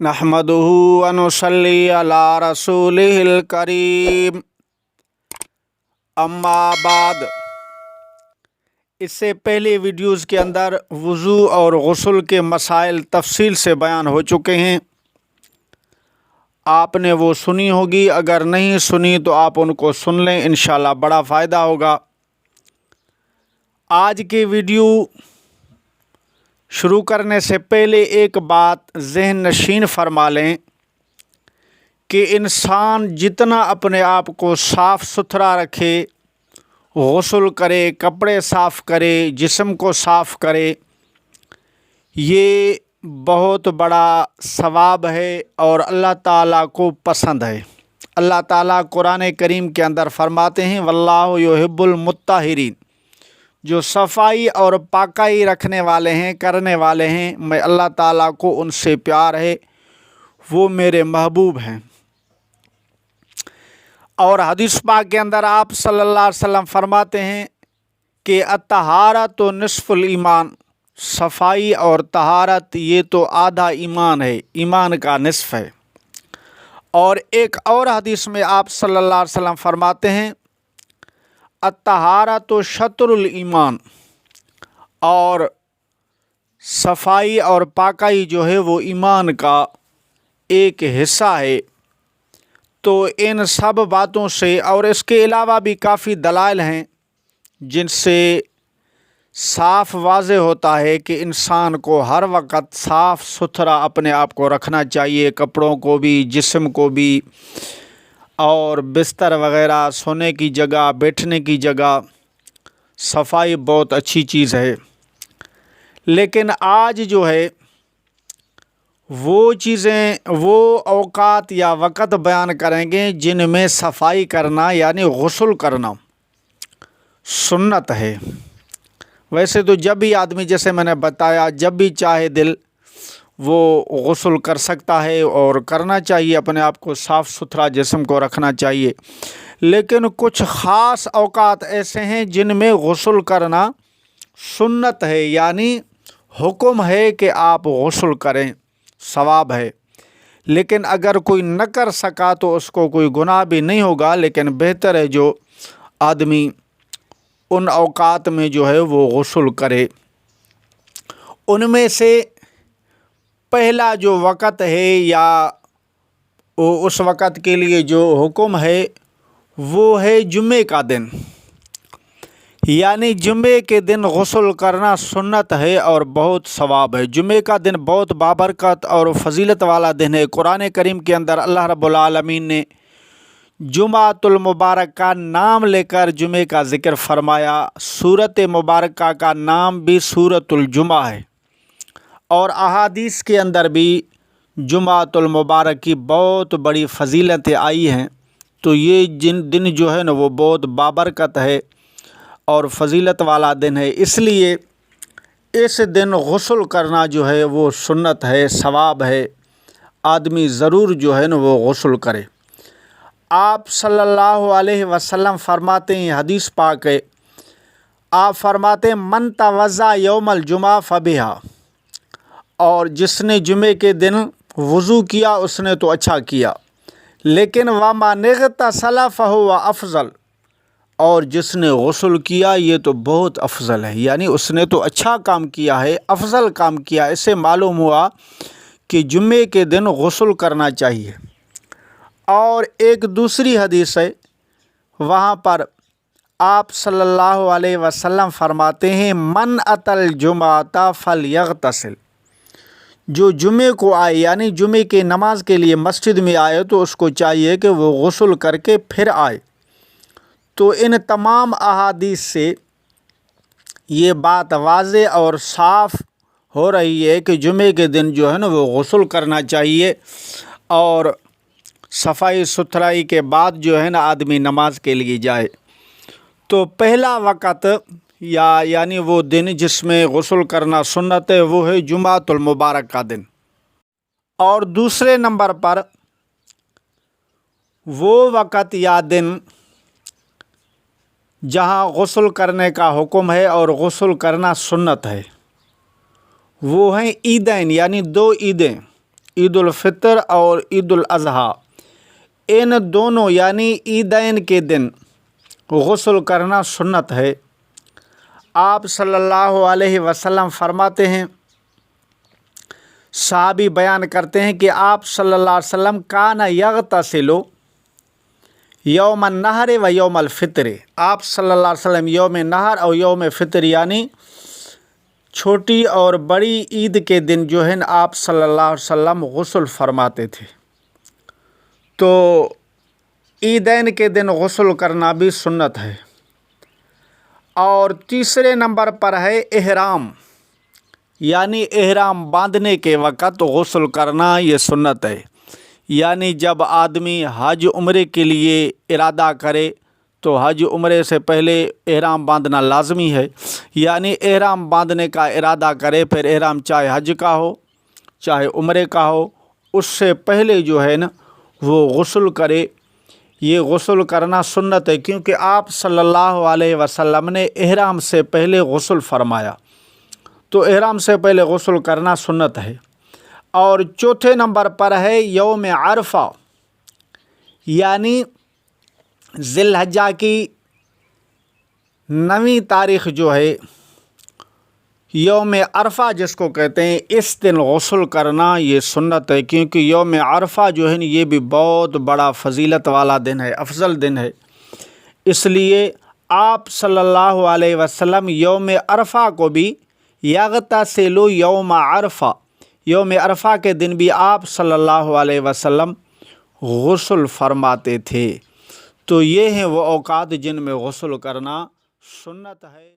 नहमदुहु व नुसल्ली अला रसूलिहिल करीम। अम्मा बाद, इससे पहले वीडियोज़ के अंदर वज़ू और गुस्ल के मसाइल तफसील से बयान हो चुके हैं। आपने वो सुनी होगी, अगर नहीं सुनी तो आप उनको सुन लें, इंशाल्लाह बड़ा फ़ायदा होगा। आज की वीडियो शुरू करने से पहले एक बात ज़हन नशीन फरमा लें कि इंसान जितना अपने आप को साफ़ सुथरा रखे, गुस्ल करे, कपड़े साफ़ करे, जिस्म को साफ़ करे, ये बहुत बड़ा सवाब है और अल्लाह ताला को पसंद है। अल्लाह ताला कुरान करीम के अंदर फरमाते हैं, वल्लाहु युहिब्बुल मुत्ताहिरीन, जो सफाई और पाकाई रखने वाले हैं, करने वाले हैं, मैं अल्लाह ताला को उनसे प्यार है, वो मेरे महबूब हैं। और हदीस पाक के अंदर आप सल्लल्लाहु अलैहि वसल्लम फरमाते हैं कि अत्तहारत तो निस्फुल ईमान, सफाई और तहारत ये तो आधा ईमान है, ईमान का निस्फ है। और एक और हदीस में आप सल्लल्लाहु अलैहि वसल्लम फरमाते हैं, अत्तहारत तो शत्रुल ईमान, और सफाई और पाकाई जो है वो ईमान का एक हिस्सा है। तो इन सब बातों से और इसके अलावा भी काफ़ी दलाइल हैं जिनसे साफ़ वाज़े होता है कि इंसान को हर वक्त साफ़ सुथरा अपने आप को रखना चाहिए, कपड़ों को भी, जिस्म को भी, और बिस्तर वग़ैरह, सोने की जगह, बैठने की जगह, सफाई बहुत अच्छी चीज़ है। लेकिन आज जो है वो चीज़ें, वो औकात या वक़्त बयान करेंगे जिनमें सफाई करना यानी गुस्ल करना सुन्नत है। वैसे तो जब भी आदमी, जैसे मैंने बताया, जब भी चाहे दिल वो गुस्ल कर सकता है और करना चाहिए, अपने आप को साफ़ सुथरा जिस्म को रखना चाहिए। लेकिन कुछ ख़ास औकात ऐसे हैं जिनमें गुस्ल करना सुन्नत है, यानी हुक्म है कि आप गुस्ल करें, सवाब है। लेकिन अगर कोई न कर सका तो उसको कोई गुनाह भी नहीं होगा, लेकिन बेहतर है जो आदमी उन औकात में जो है वो गुस्ल करे। उनमें से पहला जो वक़्त है या उस वक़्त के लिए जो हुक्म है वो है जुम्मे का दिन, यानी जुम्मे के दिन गुस्ल करना सुन्नत है और बहुत सवाब है। जुम्मे का दिन बहुत बाबरकत और फजीलत वाला दिन है। कुरान करीम के अंदर अल्लाह रब्बुल आलमीन ने जुमातुल मुबारक का नाम लेकर जुमे का ज़िक्र फरमाया। सूरत मुबारक का नाम भी सूरतुल जुमा है और अहादीस के अंदर भी जुमातुल मुबारक की बहुत बड़ी फजीलतें आई हैं। तो ये दिन जो है ना वो बहुत बाबरकत है और फजीलत वाला दिन है, इसलिए इस दिन गुस्ल करना जो है वो सुन्नत है, सवाब है। आदमी ज़रूर जो है ना वो गुस्ल करे। आप सल्लल्लाहु अलैहि वसल्लम फरमाते हैं, हदीस पाक है, आप फरमाते हैं, मन तवज़्ज़ा यौमल जुमा फ़बिहा, और जिसने जुमे के दिन वज़ू किया उसने तो अच्छा किया, लेकिन वमा निग़तसल फ़हुव अफ़ज़ल, और जिसने गुस्ल किया ये तो बहुत अफजल है, यानी उसने तो अच्छा काम किया है, अफजल काम किया। इससे मालूम हुआ कि जुम्मे के दिन गुस्ल करना चाहिए। और एक दूसरी हदीस है, वहाँ पर आप सल्लल्लाहु अलैहि वसल्लम फरमाते हैं, मन अतल जुमाता फलयग़तसिल, जो जुमे को आए यानी जुमे के नमाज के लिए मस्जिद में आए तो उसको चाहिए कि वो गुस्ल करके फिर आए। तो इन तमाम अहादीस से ये बात वाज़े और साफ़ हो रही है कि जुमे के दिन जो है ना वो गुस्ल करना चाहिए और सफाई सुथराई के बाद जो है ना आदमी नमाज के लिए जाए। तो पहला वक़्त यानी वो दिन जिसमें गुस्ल करना सुन्नत है वो है जुमातुल मुबारक का दिन। और दूसरे नंबर पर वो वक़्त या दिन जहाँ गुस्ल करने का हुक्म है और गुस्ल करना सुन्नत है वो हैं ईदैन, यानी दो ईदें, عید الفطر اور عید الاضحیٰ، ان دونوں یعنی عیدین کے دن غسل کرنا سنت ہے۔ آپ صلی اللہ علیہ وسلم فرماتے ہیں، صحابی بیان کرتے ہیں کہ آپ صلی اللہ علیہ وسلم کان یغتسل یوم النحر و یوم الفطر، آپ صلی اللہ علیہ وسلم یوم نحر اور یوم فطر یعنی چھوٹی اور بڑی عید کے دن جو ہے آپ صلی اللہ علیہ وسلم غسل فرماتے تھے۔ تو عیدین کے دن غسل کرنا بھی سنت ہے۔ اور تیسرے نمبر پر ہے احرام، یعنی احرام باندھنے کے وقت غسل کرنا یہ سنت ہے۔ یعنی جب آدمی حج عمرے کے لیے ارادہ کرے تو حج عمرے سے پہلے احرام باندھنا لازمی ہے۔ یعنی احرام باندھنے کا ارادہ کرے، پھر احرام چاہے حج کا ہو چاہے عمرے کا ہو، اس سے پہلے جو ہے نا وہ غسل کرے۔ یہ غسل کرنا سنت ہے، کیونکہ آپ صلی اللہ علیہ وسلم نے احرام سے پہلے غسل فرمایا، تو احرام سے پہلے غسل کرنا سنت ہے۔ اور چوتھے نمبر پر ہے یوم عرفہ، یعنی ذی الحجہ کی 9ویں تاریخ جو ہے یوم عرفہ جس کو کہتے ہیں، اس دن غسل کرنا یہ سنت ہے، کیونکہ یوم عرفہ جو ہے یہ بھی بہت بڑا فضیلت والا دن ہے، افضل دن ہے۔ اس لیے آپ صلی اللہ علیہ وسلم یوم عرفہ کو بھی یغتسل یوم عرفہ، یوم عرفہ کے دن بھی آپ صلی اللہ علیہ وسلم غسل فرماتے تھے۔ تو یہ ہیں وہ اوقات جن میں غسل کرنا سنت ہے۔